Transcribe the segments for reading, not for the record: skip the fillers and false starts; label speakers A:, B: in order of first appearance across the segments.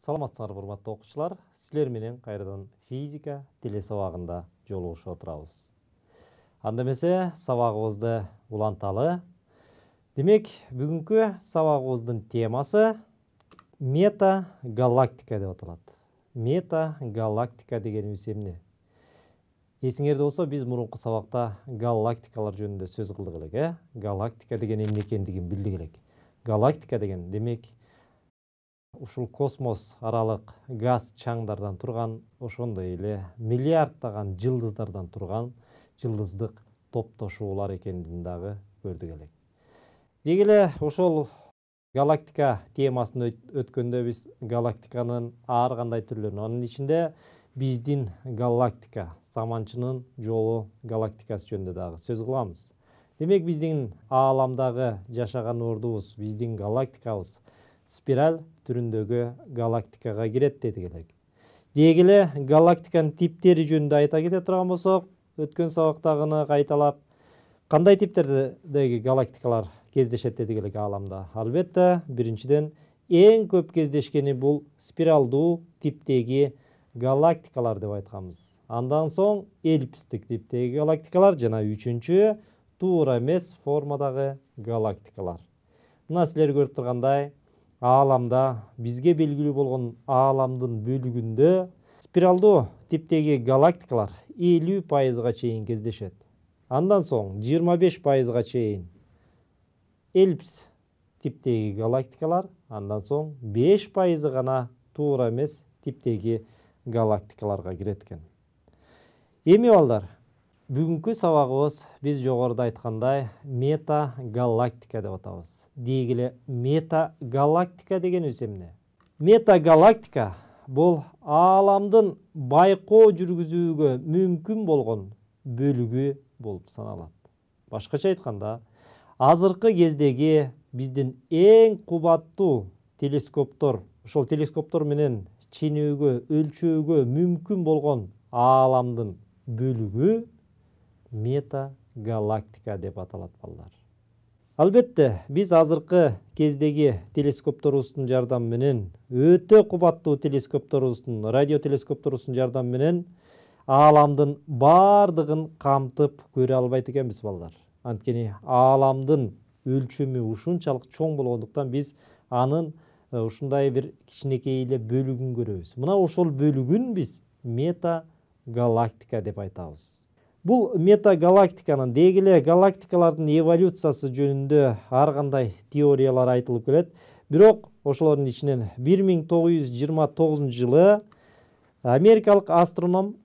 A: Саламатсыңар урматтуу окуучулар. Силер менен кайрадан физика тили сабагында жолугушуп отурабыз. Анда эмесе сабагыбызды уланталы. Демек, бүгүнкү сабагыбыздын темасы метагалактика деп аталат. Метагалактика дегенибиз эмне? Эсиңерде болсо, биз мурунку сабакта галактикалар жөнүндө сөз кылдык элек, Галактика деген эмне экендигин билдик элек. Галактика деген демек ушул космос аралык газ чаңдардан турган, ошондой эле миллиарддаган жылдыздардан турган жылдыздык топтошуулар экендигин дагы көрдүк элек. Деги эле ошол галактика темасын өткөндө биз галактиканын ар кандай түрлөрүн, анын ичинде биздин галактика, саманчынын жолу галактикасы жөнүндө дагы сөз кылабыз. Демек, биздин ааламдагы жашаган ордубуз, биздин галактикабыз спираль түрүндөгү галактикага кирет дедик элек. Деги эле галактиканын типтери жөнүндө айта кете турган болсок, өткөн сабактагыны кайталап, кандай типтердеги галактикалар кездешет дедик элек ааламда? Албетте, биринчиден эң көп кездешкени бул спиралдуу типтеги галактикалар деп айтканбыз. Андан соң эллипстик типтеги галактикалар жана үчүнчү туура эмес формадагы галактикалар. Мына силер көрүп тургандай, ааламда бизге белгилүү болгон ааламдын бөлүгүндө спиралдуу типтеги галактикалар 50% чейин кездешет. Андан соң 25% чейин эллипс типтеги галактикалар, андан соң 5% гана туура эмес типтеги галактикаларга кирет экен. Эми балдар, бүгүнкү сабагыбыз биз жогоруда айткандай метагалактика деп атабыз. Деги эле метагалактика дегенибиз эмне? Метагалактика бул ааламдын байкоо жүргүзүүгө мүмкүн болгон бөлүгү болуп саналат. Башкача айтканда, азыркы кездеги биздин эң кубаттуу телескоптор, ошол телескоптор менен ченөөгө, өлчөөгө мүмкүн болгон ааламдын бөлүгү метагалактика деп аталат балдар. Албетте, биз азыркы кездеги телескопторубуздун жардамы менен, өтө кубаттуу телескопторубуздун, радиотелескопторубуздун жардамы менен ааламдын бардыгын камтып көрө албайт экенбиз балдар. Анткени ааламдын өлчөмү ушунчалык чоң болгондуктан биз анын ушундай бир кичинекей эле бөлүгүн көрөбүз. Мына ошол бөлүгүн биз метагалактика деп айтабыз. Бул метагалактиканын, деги эле галактикалардын эволюциясы жөнүндө ар кандай теориялар айтылып келет. Бирок ошолордун ичинен 1929 жылы америкалык астроном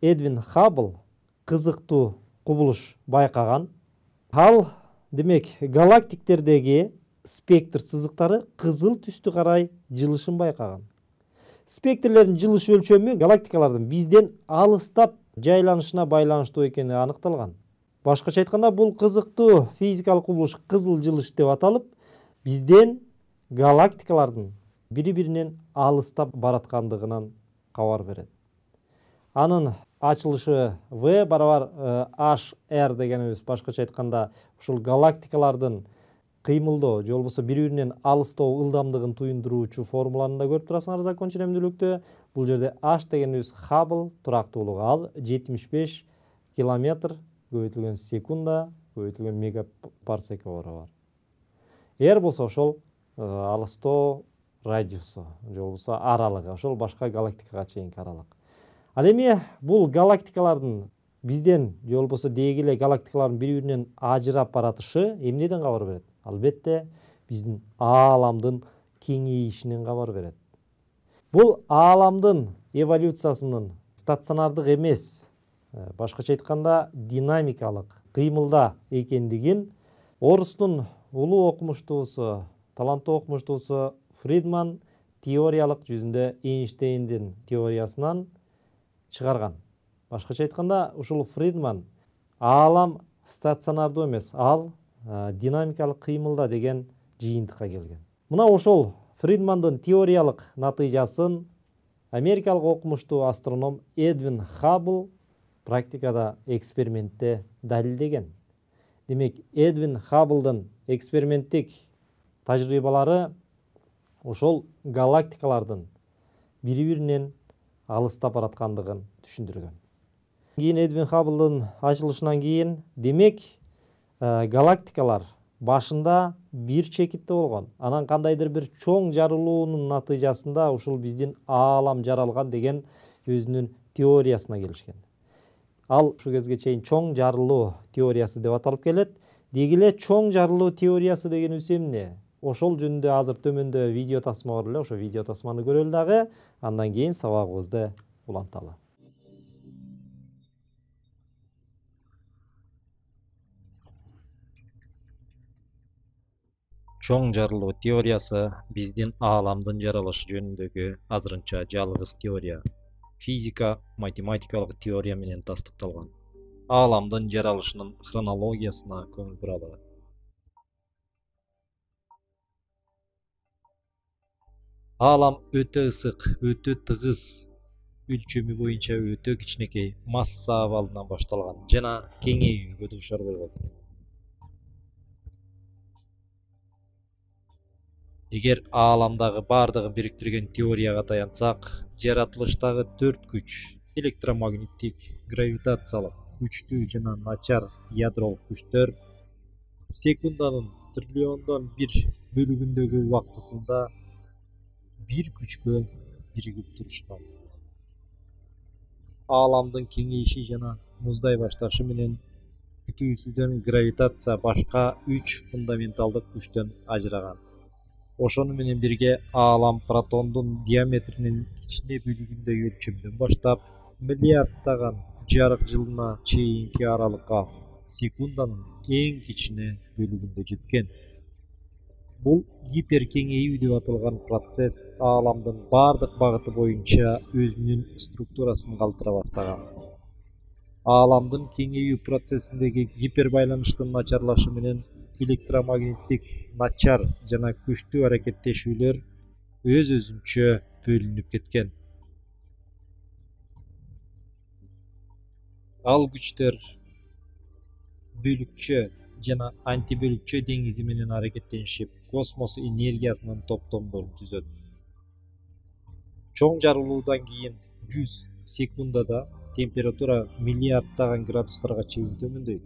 A: Эдвин Хаббл кызыктуу кубулуш байкаган. Ал, демек, галактиктердеги спектр сызыктары кызыл түстү карай жылышын байкаган. Спектрлердин жылыш өлчөмү галактикалардын бизден алыстап жайланышына байланыштуу экени аныкталган. Башкача айтканда, бул кызыктуу физикалык кубулуш кызыл жылыш деп аталып, бизден галактикалардын бири-биринен алыстап бараткандыгынан кабар берет. Анын ачылышы V барабар HR дегенибиз, башкача айтканда, ушул галактикалардын кыймылдоо, же болбосо бири-биринен алыстоо ылдамдыгын туюндуруучу формуланы да көрүп турасыңар закон ченемдүүлүктө. Бул жерде H дегенибиз Хаббл турактуулугу, ал 75 километр көбөйтүлгөн секунда, көбөйтүлгөн мегапарсекке барабар. Болсо ошол алыстоо радиусу, же болбосо аралыгы, ошол башка галактикага чейинки аралык. Ал эми бул галактикалардын бизден, же болбосо деги эле галактикалардын бири-биринен ажырап баратышы эмнеден кабар берет? Албетте, биздин ааламдын кеңейишинен кабар берет. Бул ааламдын эволюциясынын стационардык эмес, башкача айтканда динамикалык кыймылда экендигин орустун улуу окумуштуусу, таланттуу окумуштуусу Фридман теориялык жүзүндө Эйнштейндин теориясынан чыгарган. Башкача айтканда, ушул Фридман аалам стационардуу эмес, ал динамикалык кыймылда деген жыйынтыкка келген. Мына ошол Фридмандын теориялык натыйжасын америкалык окумуштуу астроном Эдвин Хаббл практикада экспериментте далилдеген. Демек, Эдвин Хабблдын эксперименттик тажрыйбалары ошол галактикалардын бири биринен алыстап бараткандыгын түшүндүргөн. Кийин Эдвин Хабблдын ачылышынан кийин демек галактикалар башында бир чекитте болгон. Анан кандайдыр бир чоң жарылуунун натыйжасында ушул биздин аалам жаралган деген өзүнүн теориясына келишкен. Ал ушу кезге чейин чоң жарылуу теориясы деп аталып келет. Деги эле чоң жарылуу теориясы дегенибиз эмне? Ошол жөнүндө азыр төмөндө видео тасма бар эле, ошо видео тасманы көрөлү дагы, андан кийин сабагыбызды уланталы.
B: Чоң жарылуу теориясы биздин ааламдын жаралышы жөнүндөгү азырынча жалгыз теория. Физика, математикалык теория менен тастыкталган. Ааламдын жаралышынын хронологиясына көңүл буралы. Аалам өтө ысык, өтө тыгыз, өлчөмү боюнча өтө кичинекей масса абалынан башталган жана кеңейүүгө дуушар болгон. Эгер ааламдагы бардыгын бириктирген теорияга таянсак, жаратылыштагы 4 күч — электромагниттик, гравитациялык, күчтүү жана начар ядролук күчтөр секунданын триллиондон бир бөлүгүндөгү убактысында бир күчкө биригип турушкан. Ааламдын кеңейиши жана муздай башташы менен күтүүсүздөн гравитация башка 3 фундаменталдык күчтөн ажыраган. Ошону менен бирге аалам протондун диаметринин кичине бөлүгүндөй өлчөмдөн баштап миллиарддаган жарык жылына чейинки аралыкка секунданын эң кичине бөлүгүндө жеткен. Бул гиперкеңейүү деп аталган процесс ааламдын бардык багыты боюнча өзүнүн структурасын калтыра баштаган. Ааламдын кеңейүү процессиндеги гипербайланыштын начарлашы менен электромагниттик начар жана күчтүү аракеттешүүлөр өз-өзүнчө бөлүнүп кеткен. Ал күчтөр бөлүкчө жана антибөлүкчө деңизи менен аракеттенишип, космос энергиясынын топтомдорун түзөт. Чоң жарылуудан кийин 100 секундада температура миллиарддаган градустарга чейин төмөндөйт.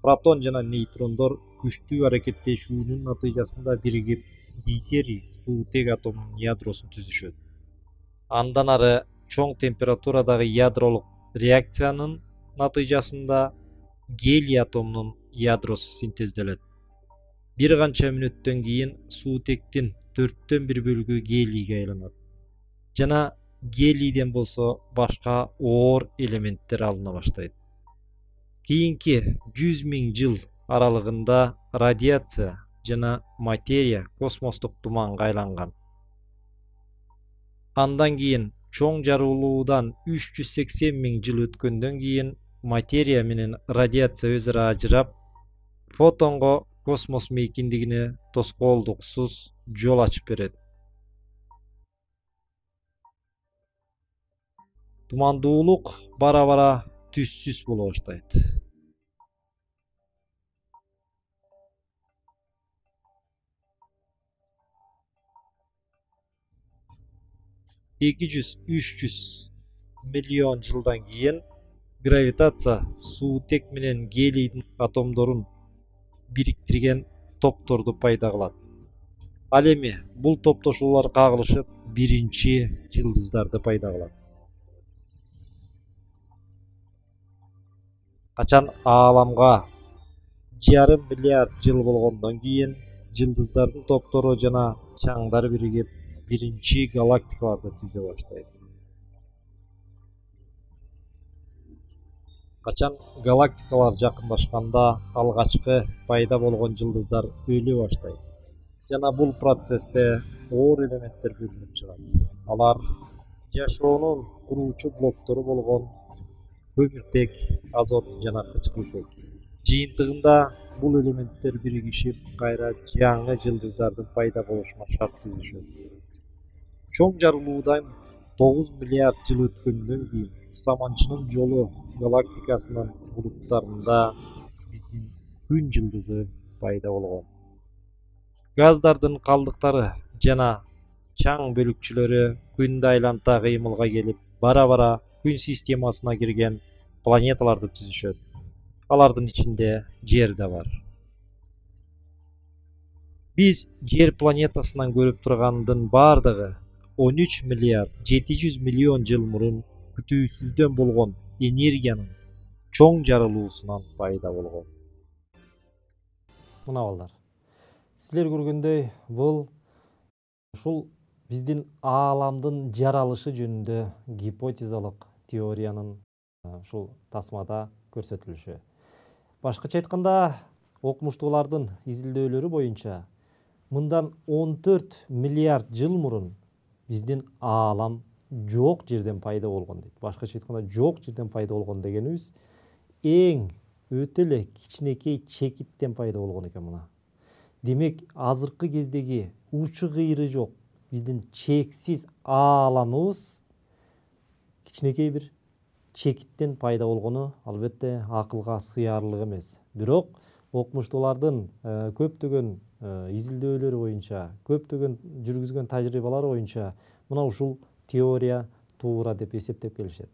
B: Протон жана нейтрондор күчтүү аракеттешүүнүн натыйжасында биригип дейтерий суутек атомунун ядросун түзүшөт. Андан ары чоң температурадагы ядролук реакциянын натыйжасында гелий атомунун ядросу синтезделет. Бир канча мүнөттөн кийин суутектин 4төн 1 бөлүгү гелийге айланат. Жана гелийден болсо башка оор элементтер алына баштайт. Кийинки 100 000 жыл аралыгында радиация жана материя космостук туманга айланган. Андан кийин чоң жарылуудан 380 000 жыл өткөндөн кийин материя менен радиация өзара ажырап, фотонго космос мейкиндигине тоскоолдуксуз жол ачып берет. Тумандуулук бара-бара түссүз боло баштайт. $200 – 300 миллион жылдан кийин гравитация суутек менен гелийдин атомдорун бириктирген топторду пайда кылат. Ал эми бул топтошуулар кагылышып биринчи жылдыздарды пайда кылат. Качан ааламга 1,5 миллиард жыл болгондон кийин жылдыздардын топтору жана чаңдар биригип биринчи галактикаларды түзө баштайт. Качан галактикалар жакындашканда алгачкы пайда болгон жылдыздар өлө баштайт. Жана бул процессте оор элементтер бөлүнүп чыгат. Алар жашоонун куруучу блоктору болгон көмүртек, азот жана кычкылтек. Жыйынтыгында бул элементтер биригишип кайра жаңы жылдыздардын пайда болушуна шарт түзүшөт. Чоң жарылуудан 9 миллиард жыл өткөндөн кийин Саманчынын жолу галактикасынын булуттарында биздин күн жылдызы пайда болгон. Газдардын калдыктары жана чаң бөлүкчөлөрү күндү айланта кыймылга келип, бара-бара күн системасына кирген планеталарды түзүшөт. Алардын ичинде Жер да бар. Биз Жер планетасынан көрүп тургандын бардыгы 13 миллиард 700 миллион жыл мурун күтүүсүздөн болгон энергиянын чоң жарылуусунан пайда болгон.
A: Мына балдар. Силер көргөндөй бул ушул биздин ааламдын жаралышы жөнүндө гипотезалык теориянын ушул тасмада көрсөтүлүшү. Башкача айтканда, окумуштуулардын изилдөөлөрү боюнча мындан 14 миллиард жыл мурун биздин аалам жок жерден пайда болгон дейт. Башкача айтканда, жок жерден пайда болгон дегенибиз эң өтө эле кичинекей чекиттен пайда болгон экен мына. Демек, азыркы кездеги учу кыйры жок биздин чексиз ааламыбыз кичинекей бир чекиттен пайда болгону албетте акылга сыярлык эмес. Бирок окумуштуулардын көптөгөн изилдөөлөрү боюнча, көптөгөн жүргүзгөн тажрыйбалар боюнча мына ушул теория туура деп эсептеп келишет.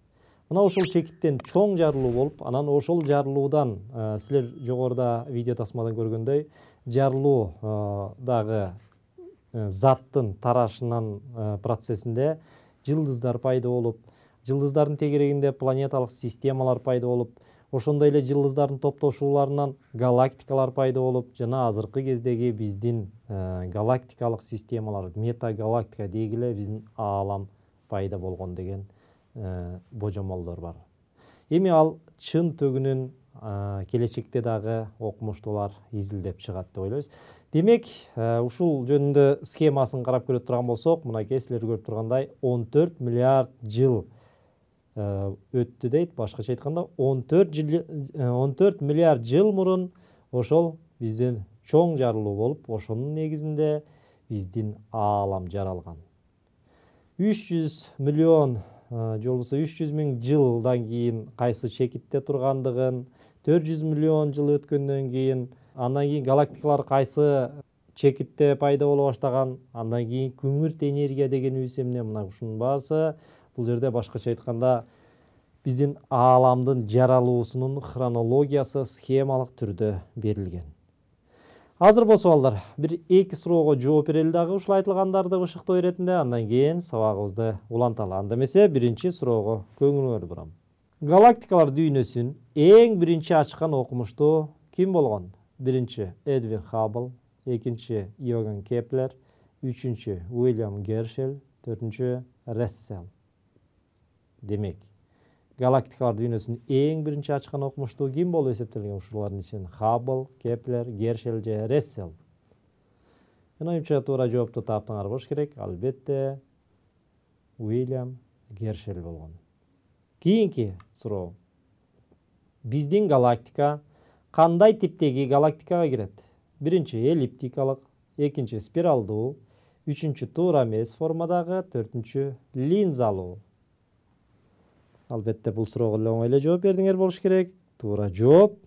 A: Мына ушул чекиттен чоң жарылуу болуп, анан ошол жарылуудан силер жогоруда видео тасмадан көргөндөй, жарылуу дагы заттын тарашынан процессинде жылдыздар пайда болуп, жылдыздардын тегерегинде планеталык системалар пайда болуп, ошондой эле жылдыздардын топтошууларынан галактикалар пайда болуп, жана азыркы кездеги биздин галактикалык системалар, метагалактика дегиле биздин аалам пайда болгон деген божомолдор бар. Эми ал чын төгүнүн келечекте дагы окумуштуулар изилдеп чыгат деп ойлойбуз. Демек, ушул жөнүндө схемасын карап көрө турган болсок, мынакей силер көрүп тургандай 14 миллиард жыл өттү дейт. Башкача айтканда, 14 миллиард жыл мурун ошол биздин чоң жарылуу болуп, ошонун негизинде биздин аалам жаралган. 300 миллион же болбосо 300 миң жылдан кийин кайсы чекитте тургандыгын, 400 миллион жыл өткөндөн кийин, андан кийин галактикалар кайсы чекитте пайда боло баштаган, андан кийин күңүрт энергия дегенибиз эмне, мына ушунун баасы бул жерде башкача айтканда биздин ааламдын жаралуусунун хронологиясы схемалык түрдө берилген. Азыр болсо балдар, бир 2 суроого жооп берели дагы ушул айтылгандарды ышыктоо иретинде, андан кийин сабагыбызды уланталы. Анда эмесе биринчи суроого көңүлүңөрдү бурам. Галактикалар дүйнөсүн эң биринчи ачкан окумуштуу ким болгон? Биринчи Эдвин Хаббл, экинчи Иоганн Кеплер, үчүнчү Уильям Гершель, төртүнчү Рассел. Демек, галактикалар дүйнөсүн эң биринчи ачкан окумуштуу ким болуп эсептелген? Ушулардын ичинен Хаббл, Кеплер, Гершель же Рассел? Менин оюмча туура жоопту таптыңар болуш керек. Албетте Уильям Гершель болгон. Кийинки суроо. Биздин галактика кандай типтеги галактикага кирет? Биринчи эллиптикалык, экинчи спиралдуу, үчүнчү туура эмес формадагы, төртүнчү линзалуу. Албетте бул суроого оңой эле жооп бердиңер болуш керек. Туура жооп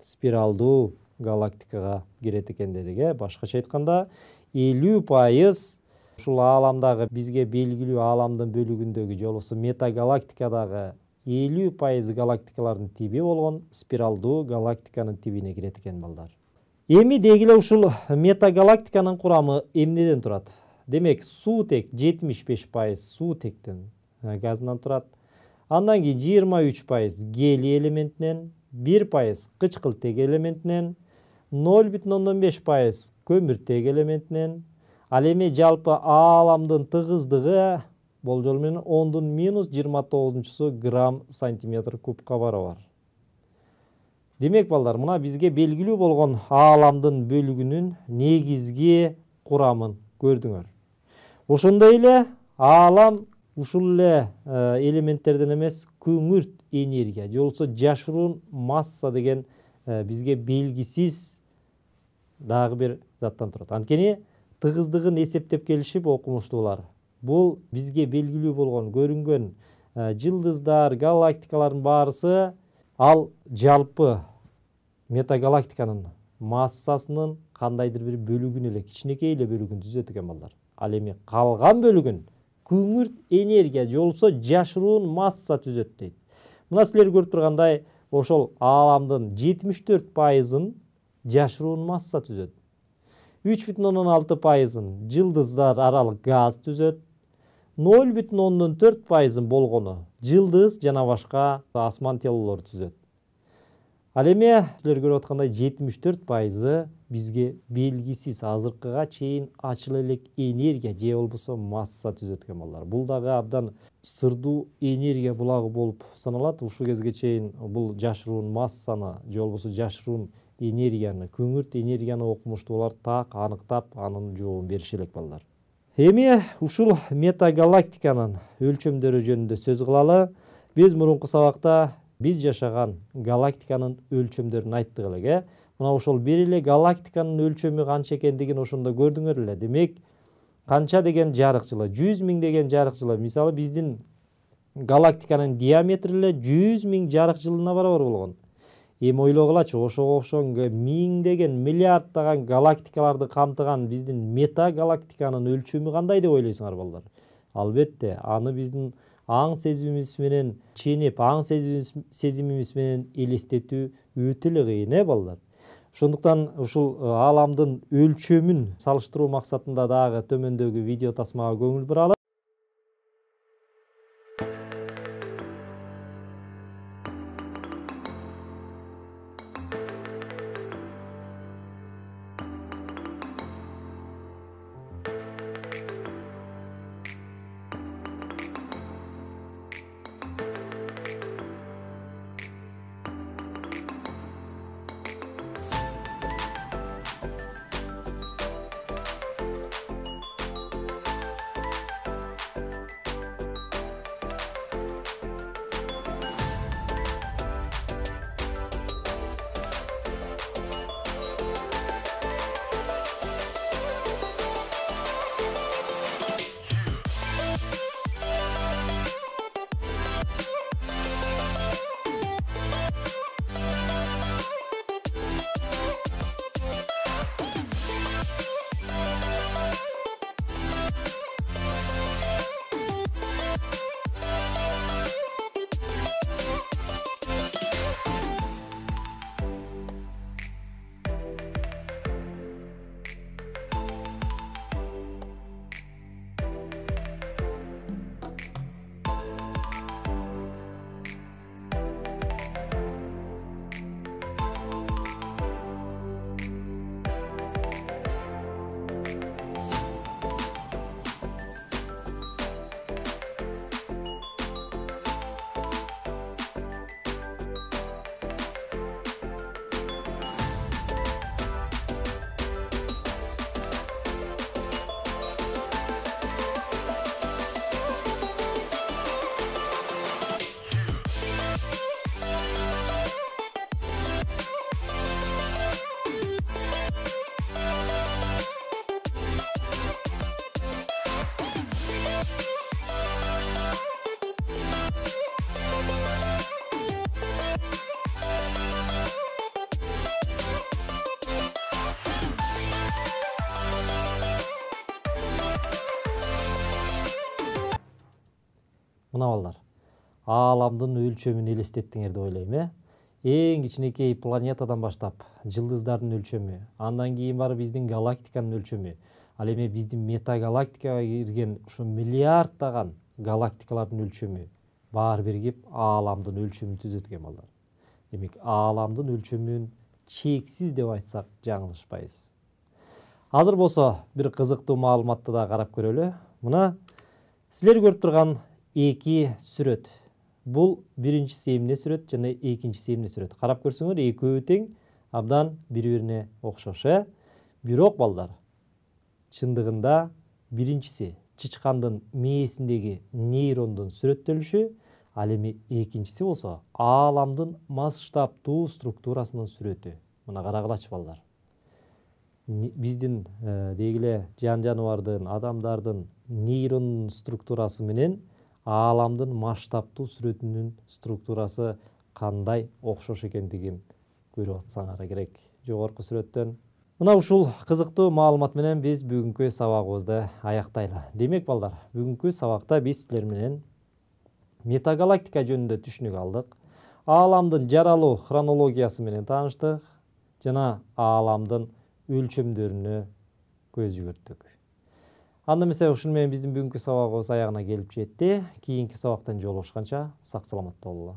A: спиралдуу галактикага кирет экен дедик. Башкача айтканда 50% ушул ааламдагы бизге белгилүү ааламдын бөлүгүндөгү же болбосо метагалактикадагы 50% галактикалардын тиби болгон спиралдуу галактиканын тибине кирет экен балдар. Эми дегиле ушул метагалактиканын курамы эмнеден турат? Демек, суутек 75% суутектин газынан турат. Андан кийин 23% гелий элементинен, 1% кычкылтек элементинен, 0,5% көмүртек элементинен, ал эми жалпы ааламдын тыгыздыгы болжол менен 10⁻29 грамм сантиметр кубка барабар. Демек балдар, мына бизге белгилүү болгон ааламдын бөлүгүнүн негизги курамын көрдүңөр. Ошондой эле аалам ушул эле элементтерден эмес, күңүрт энергия же болбосо жашыруун масса деген бизге белгисиз дагы бир заттан турат. Анткени тыгыздыгын эсептеп келишип окумуштуулар бул бизге белгилүү болгон көрүнгөн жылдыздар, галактикалардын баарысы ал жалпы метагалактиканын массасынын кандайдыр бир бөлүгүн эле кичинекей эле бөлүгүн түзөт экен балдар. Ал эми калган бөлүгүн күңүрт энергия же болбосо жашыруун масса түзөт дейт. Мына силер көрүп тургандай ошол ааламдын 74%-ын жашыруун масса түзөт. 3,6%-ын жылдыздар аралык газ түзөт. 0,4%-ын болгону жылдыз жана башка асман телолору түзөт. Ал эми силер көрүп аткандай 74%-ы бизге белгисиз азыркыга чейин ачыла элек энергия же болбосо масса түзөт экен балдар. Бул дагы абдан сырдуу энергия булагы болуп саналат. Ушул кезге чейин бул жашыруун массаны же болбосо жашыруун энергияны, күңүрт энергияны окумуштуулар так аныктап анын жообун бериши элек балдар. Эми ушул метагалактиканын өлчөмдөрү жөнүндө сөз кылалы. Биз мурунку сабакта биз жашаган галактиканын өлчөмдөрүн айттык элек. Мына ошол бир эле галактиканын өлчөмү канча экендигин ошондо көрдүңөр эле. Демек, канча деген жарык жылы, 100 000 деген жарык жылы. Мисалы биздин галактиканын диаметри эле 100 000 жарык жылына барабар болгон. Эми ойлогулачы, ошого окшогон миңдеген, миллиарддаган галактикаларды камтыган биздин метагалактиканын өлчөмү кандай деп ойлойсуңар балдар? Албетте, аны биздин аң сезимибиз менен ченеп, аң сезимибиз менен элестетүү өтө эле кыйын, балдар. Ошондуктан ушул ааламдын өлчөмүн салыштыруу максатында дагы төмөндөгү видео тасмага көңүл буралы. Мына балдар, ааламдын өлчөмүн элестеттиңер деп ойлойм, Эң кичинекей планетадан баштап жылдыздардын өлчөмү, андан кийин барып биздин галактиканын өлчөмү, ал эми биздин метагалактикага кирген ушу миллиарддаган галактикалардын өлчөмү баары биригип ааламдын өлчөмүн түзөт экен балдар. Демек, ааламдын өлчөмүн чексиз деп айтсак жаңылышпайбыз. Азыр болсо бир кызыктуу маалыматты да карап көрөлү. Мына силер көрүп турган эки сүрөт. Бул биринчиси эмне сүрөт жана экинчиси эмне сүрөт. Карап көрсөңөр, экөө тең, абдан бири-бирине окшош. Бирок балдар, чындыгында биринчиси чычкандын мээсиндеги нейрондун сүрөттөлүшү, ал эми экинчиси болсо ааламдын масштабтуу структурасынын сүрөтү. Мына карагылачы балдар. Биздин дегиле жан-жаныбардын, адамдардын нейронун структурасы менен ааламдын масштабтуу сүрөтүнүн структурасы кандай окшош экендигин көрүп атсаңар керек. жогорку сүрөттөн. Мына ушул кызыктуу маалымат менен биз бүгүнкү сабагыбызды аяктайлы. Демек балдар, бүгүнкү сабакта биз силер менен метагалактика жөнүндө түшүнүк алдык. Ааламдын жаралуу хронологиясы менен тааныштык жана ааламдын өлчөмдөрүнө көз жүгүрттүк. Анда эмесе ушуну менен биздин бүгүнкү сабагыбыз аягына келип жетти. Кийинки сабактан жолугушканча сак саламатта бололу.